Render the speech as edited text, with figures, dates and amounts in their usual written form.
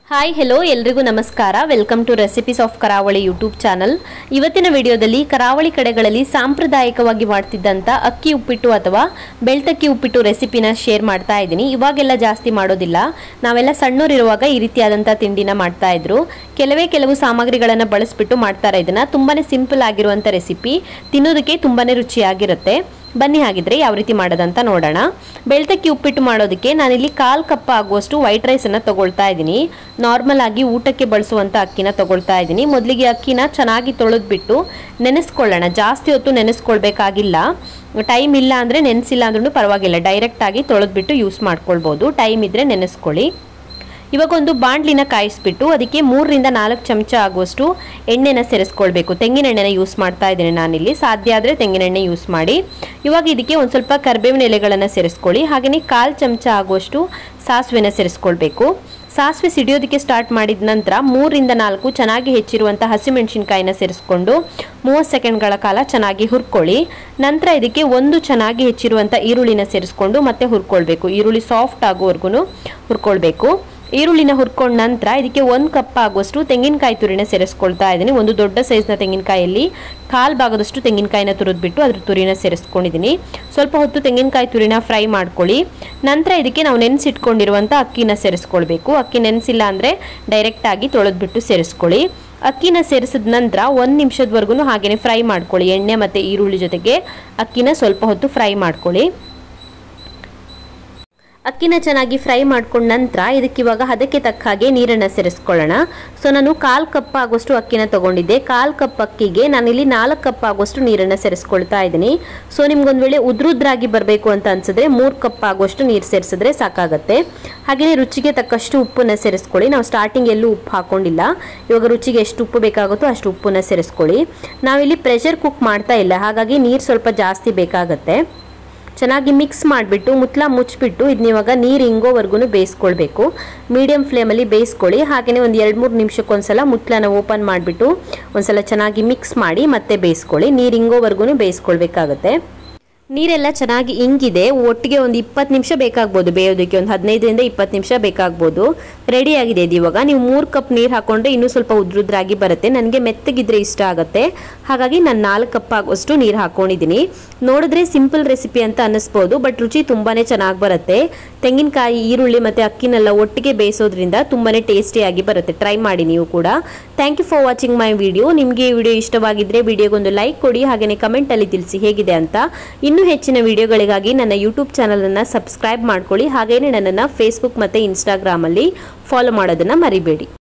Hi hello ಎಲ್ರಿಗೂ ನಮಸ್ಕಾರ welcome to recipes of ಕರಾವಳಿ ಯೂಟ್ಯೂಬ್ ಚಾನಲ್। ಇವತ್ತಿನ ವಿಡಿಯೋದಲ್ಲಿ ಕರಾವಳಿ ಕಡೆಗಳಲ್ಲಿ ಸಾಂಪ್ರದಾಯಿಕವಾಗಿ ಮಾಡ್ತಿದ್ದಂತ ಅಕ್ಕಿ ಉಪ್ಪಿಟ್ಟು ಅಥವಾ ಬೆಳ್ತಕ್ಕಿ ಉಪ್ಪಿಟ್ಟು ರೆಸಿಪಿನ ಶೇರ್ ಮಾಡ್ತಾ ಇದ್ದೀನಿ। ಇವಾಗೆಲ್ಲ ಜಾಸ್ತಿ ಮಾಡೋದಿಲ್ಲ, ನಾವೆಲ್ಲ ಸಣ್ಣೂರಿರುವಾಗ ಈ ರೀತಿಯಾದಂತ ತಿಂಡಿನ ಮಾಡ್ತಾ ಇದ್ರು। ಕೆಲವು ಸಾಮಗ್ರಿಗಳನ್ನು ಬಳಸಿಬಿಟ್ಟು ಮಾಡ್ತಾರೆ। ಇದನ್ನ ತುಂಬಾನೇ ಸಿಂಪಲ್ ಆಗಿರುವಂತ ರೆಸಿಪಿ, ತಿನ್ನೋದಕ್ಕೆ ತುಂಬಾನೇ ರುಚಿಯಾಗಿರುತ್ತೆ। ಬನ್ನಿ ಹಾಗಿದ್ರೆ ಯಾವ ರೀತಿ ಮಾಡೋದಂತ ನೋಡೋಣ। ಬೆಳ್ತಕ್ಕಿ ಉಪ್ಪಿಟ್ಟು ಮಾಡೋದಕ್ಕೆ ನಾನಿಲ್ಲಿ 1/4 ಕಪ್ ಆಗುವಷ್ಟು ವೈಟ್ ರೈಸ್ ಅನ್ನು ತಗೊಳ್ತಾ ಇದ್ದೀನಿ। ನಾರ್ಮಲ್ ಆಗಿ ಊಟಕ್ಕೆ ಬಳಸುವಂತ ಅಕ್ಕಿನ ತಗೊಳ್ತಾ ಇದ್ದೀನಿ। ಮೊದಲಿಗೆ ಅಕ್ಕಿನ ಚೆನ್ನಾಗಿ ತೊಳೆದ್ಬಿಟ್ಟು ನೆನೆಸ್ಕೊಳ್ಳೋಣ। ಜಾಸ್ತಿ ಹೊತ್ತು ನೆನೆಸ್ಕೊಳ್ಬೇಕಾಗಿಲ್ಲ, ಟೈಮ್ ಇಲ್ಲ ಅಂದ್ರೆ ನೆನೆಸಿಲ್ಲ ಅಂದ್ರೂ ಪರವಾಗಿಲ್ಲ, ಡೈರೆಕ್ಟ್ ಆಗಿ ತೊಳೆದ್ಬಿಟ್ಟು ಯೂಸ್ ಮಾಡ್ಕೊಳ್ಬಹುದು, ಟೈಮ್ ಇದ್ರೆ ನೆನೆಸ್ಕೊಳ್ಳಿ। ಇವಾಗ ಒಂದು ಬಾಂಡ್ಲಿನ ಕಾಯಿಸ್ಬಿಟ್ಟು ಅದಕ್ಕೆ 3 ರಿಂದ 4 ಚಮಚ ಆಗುವಷ್ಟು ಎಣ್ಣೆನ ಸೇರಿಸ್ಕೊಳ್ಬೇಕು। ತೆಂಗಿನ ಎಣ್ಣೆನ ಯೂಸ್ ಮಾಡ್ತಾ ಇದ್ದೀನಿ ನಾನಿಲ್ಲಿ, ಸಾಧ್ಯ ಆದರೆ ತೆಂಗಿನ ಎಣ್ಣೆ ಯೂಸ್ ಮಾಡಿ। ಇವಾಗ ಇದಕ್ಕೆ ಒಂದು ಸ್ವಲ್ಪ ಕರಿಬೇವಿನ ಎಲೆಗಳನ್ನು ಸೇರಿಸ್ಕೊಳ್ಳಿ, ಹಾಗೆಯೇ 1/4 ಚಮಚ ಆಗುವಷ್ಟು ಸಾಸಿವೆನ ಸೇರಿಸ್ಕೊಳ್ಬೇಕು। ಸಾಸಿವೆ ಸಿಡಿಯೋದಕ್ಕೆ ಸ್ಟಾರ್ಟ್ ಮಾಡಿದ ನಂತರ 3 ರಿಂದ 4 ಚೆನ್ನಾಗಿ ಹೆಚ್ಚಿರುವಂಥ ಹಸಿಮೆಣಸಿನಕಾಯಿನ ಸೇರಿಸ್ಕೊಂಡು 30 ಸೆಕೆಂಡ್ಗಳ ಕಾಲ ಚೆನ್ನಾಗಿ ಹುರ್ಕೊಳ್ಳಿ। ನಂತರ ಇದಕ್ಕೆ ಒಂದು ಚೆನ್ನಾಗಿ ಹೆಚ್ಚಿರುವಂಥ ಈರುಳ್ಳಿನ ಸೇರಿಸ್ಕೊಂಡು ಮತ್ತೆ ಹುರ್ಕೊಳ್ಬೇಕು। ಈರುಳ್ಳಿ ಸಾಫ್ಟ್ ಆಗೋವರೆಗೂ ಹುರ್ಕೊಳ್ಬೇಕು। ಈರುಳ್ಳಿನ ಹುರ್ಕೊಂಡ ನಂತರ ಇದಕ್ಕೆ 1 ಕಪ್ ಆಗುವಷ್ಟು ತೆಂಗಿನಕಾಯಿ ತುರಿನ ಸೇರಿಸ್ಕೊಳ್ತಾ ಇದ್ದೀನಿ। ಒಂದು ದೊಡ್ಡ ಸೈಜ್ನ ತೆಂಗಿನಕಾಯಲ್ಲಿ 1/4 ಭಾಗದಷ್ಟು ತೆಂಗಿನಕಾಯಿನ ತುರಿದ್ಬಿಟ್ಟು ಅದ್ರ ತುರಿನ ಸೇರಿಸ್ಕೊಂಡಿದ್ದೀನಿ। ಸ್ವಲ್ಪ ಹೊತ್ತು ತೆಂಗಿನಕಾಯಿ ತುರಿನ ಫ್ರೈ ಮಾಡ್ಕೊಳ್ಳಿ। ನಂತರ ಇದಕ್ಕೆ ನಾವು ನೆನೆಸಿಟ್ಕೊಂಡಿರುವಂಥ ಅಕ್ಕಿನ ಸೇರಿಸ್ಕೊಳ್ಬೇಕು। ಅಕ್ಕಿ ನೆನೆಸಿಲ್ಲ ಅಂದರೆ ಡೈರೆಕ್ಟ್ ಆಗಿ ತೊಳೆದ್ಬಿಟ್ಟು ಸೇರಿಸ್ಕೊಳ್ಳಿ। ಅಕ್ಕಿನ ಸೇರಿಸಿದ ನಂತರ 1 ನಿಮಿಷದವರೆಗೂ ಹಾಗೇನೆ ಫ್ರೈ ಮಾಡ್ಕೊಳ್ಳಿ। ಎಣ್ಣೆ ಮತ್ತು ಈರುಳ್ಳಿ ಜೊತೆಗೆ ಅಕ್ಕಿನ ಸ್ವಲ್ಪ ಹೊತ್ತು ಫ್ರೈ ಮಾಡ್ಕೊಳ್ಳಿ। ಅಕ್ಕಿನ ಚೆನ್ನಾಗಿ ಫ್ರೈ ಮಾಡ್ಕೊಂಡ ನಂತರ ಇದಕ್ಕೆ ಇವಾಗ ಅದಕ್ಕೆ ತಕ್ಕ ಹಾಗೆ ನೀರನ್ನು ಸೇರಿಸ್ಕೊಳ್ಳೋಣ। ಸೊ ನಾನು 1/4 ಕಪ್ ಆಗುವಷ್ಟು ಅಕ್ಕಿನ ತಗೊಂಡಿದ್ದೆ, 1/4 ಕಪ್ ಅಕ್ಕಿಗೆ ನಾನಿಲ್ಲಿ 4 ಕಪ್ ಆಗುವಷ್ಟು ನೀರನ್ನು ಸೇರಿಸ್ಕೊಳ್ತಾ ಇದ್ದೀನಿ। ಸೊ ನಿಮ್ಗೊಂದು ವೇಳೆ ಉದ್ರುದ್ರಾಗಿ ಬರಬೇಕು ಅಂತ ಅನ್ಸಿದ್ರೆ 3 ಕಪ್ ಆಗುವಷ್ಟು ನೀರು ಸೇರಿಸಿದ್ರೆ ಸಾಕಾಗತ್ತೆ। ಹಾಗೆಯೇ ರುಚಿಗೆ ತಕ್ಕಷ್ಟು ಉಪ್ಪನ್ನ ಸೇರಿಸ್ಕೊಳ್ಳಿ। ನಾವು ಸ್ಟಾರ್ಟಿಂಗ್ ಎಲ್ಲೂ ಉಪ್ಪು ಹಾಕೊಂಡಿಲ್ಲ, ಇವಾಗ ರುಚಿಗೆ ಎಷ್ಟು ಉಪ್ಪು ಬೇಕಾಗುತ್ತೋ ಅಷ್ಟು ಉಪ್ಪನ್ನ ಸೇರಿಸ್ಕೊಳ್ಳಿ। ನಾವಿಲ್ಲಿ ಪ್ರೆಷರ್ ಕುಕ್ ಮಾಡ್ತಾ ಇಲ್ಲ, ಹಾಗಾಗಿ ನೀರು ಸ್ವಲ್ಪ ಜಾಸ್ತಿ ಬೇಕಾಗತ್ತೆ। ಚೆನ್ನಾಗಿ ಮಿಕ್ಸ್ ಮಾಡಿಬಿಟ್ಟು ಮುತ್ಲ ಮುಚ್ಚಿಬಿಟ್ಟು ಇದನ್ನ ಇವಾಗ ನೀರು ಇಂಗೋವರೆಗೂ ಬೇಯಿಸ್ಕೊಳ್ಬೇಕು। ಮೀಡಿಯಂ ಫ್ಲೇಮಲ್ಲಿ ಬೇಯಿಸ್ಕೊಳ್ಳಿ। ಹಾಗೆಯೇ ಒಂದು 2-3 ನಿಮಿಷಕ್ಕೊಂದ್ಸಲ ಮುತ್ಲನ ಓಪನ್ ಮಾಡಿಬಿಟ್ಟು ಒಂದ್ಸಲ ಚೆನ್ನಾಗಿ ಮಿಕ್ಸ್ ಮಾಡಿ ಮತ್ತೆ ಬೇಯಿಸ್ಕೊಳ್ಳಿ। ನೀರು ಇಂಗೋವರೆಗೂ ಬೇಯಿಸ್ಕೊಳ್ಬೇಕಾಗತ್ತೆ। ನೀರೆಲ್ಲ ಚೆನ್ನಾಗಿ ಇಂಗಿದೆ, ಒಟ್ಟಿಗೆ ಒಂದು 20 ನಿಮಿಷ ಬೇಕಾಗ್ಬೋದು ಬೇಯೋದಕ್ಕೆ, ಒಂದು 15 ರಿಂದ 20 ನಿಮಿಷ ಬೇಕಾಗ್ಬೋದು। ರೆಡಿ ಆಗಿದೆ ಇದು। ಇವಾಗ ನೀವು 3 ಕಪ್ ನೀರು ಹಾಕೊಂಡ್ರೆ ಇನ್ನೂ ಸ್ವಲ್ಪ ಉದ್ರುದ್ರಾಗಿ ಬರುತ್ತೆ, ನನಗೆ ಮೆತ್ತಗಿದ್ರೆ ಇಷ್ಟ ಆಗುತ್ತೆ, ಹಾಗಾಗಿ ನಾನು 4 ಕಪ್ ಆಗುವಷ್ಟು ನೀರು ಹಾಕೊಂಡಿದ್ದೀನಿ। ನೋಡಿದ್ರೆ ಸಿಂಪಲ್ ರೆಸಿಪಿ ಅಂತ ಅನ್ನಿಸ್ಬೋದು, ಬಟ್ ರುಚಿ ತುಂಬಾನೇ ಚೆನ್ನಾಗಿ ಬರುತ್ತೆ। ತೆಂಗಿನಕಾಯಿ, ಈರುಳ್ಳಿ ಮತ್ತು ಅಕ್ಕಿನೆಲ್ಲ ಒಟ್ಟಿಗೆ ಬೇಯಿಸೋದ್ರಿಂದ ತುಂಬಾನೇ ಟೇಸ್ಟಿಯಾಗಿ ಬರುತ್ತೆ, ಟ್ರೈ ಮಾಡಿ ನೀವು ಕೂಡ। Thank you for watching my video. ನಿಮಗೆ ಈ ವಿಡಿಯೋ ಇಷ್ಟವಾಗಿದ್ರೆ ವಿಡಿಯೋಗೊಂದು ಲೈಕ್ ಕೊಡಿ, ಹಾಗೆಯೇ ಕಮೆಂಟಲ್ಲಿ ತಿಳಿಸಿ ಹೇಗಿದೆ ಅಂತ। ಇನ್ನೂ ಹೆಚ್ಚಿನ ವಿಡಿಯೋಗಳಿಗಾಗಿ ನನ್ನ ಯೂಟ್ಯೂಬ್ ಚಾನಲ್ ಅನ್ನು ಸಬ್ಸ್ಕ್ರೈಬ್ ಮಾಡ್ಕೊಳ್ಳಿ, ಹಾಗೆಯೇ ನನ್ನನ್ನು ಫೇಸ್ಬುಕ್ ಮತ್ತು ಇನ್ಸ್ಟಾಗ್ರಾಮಲ್ಲಿ ಫಾಲೋ ಮಾಡೋದನ್ನು ಮರಿಬೇಡಿ।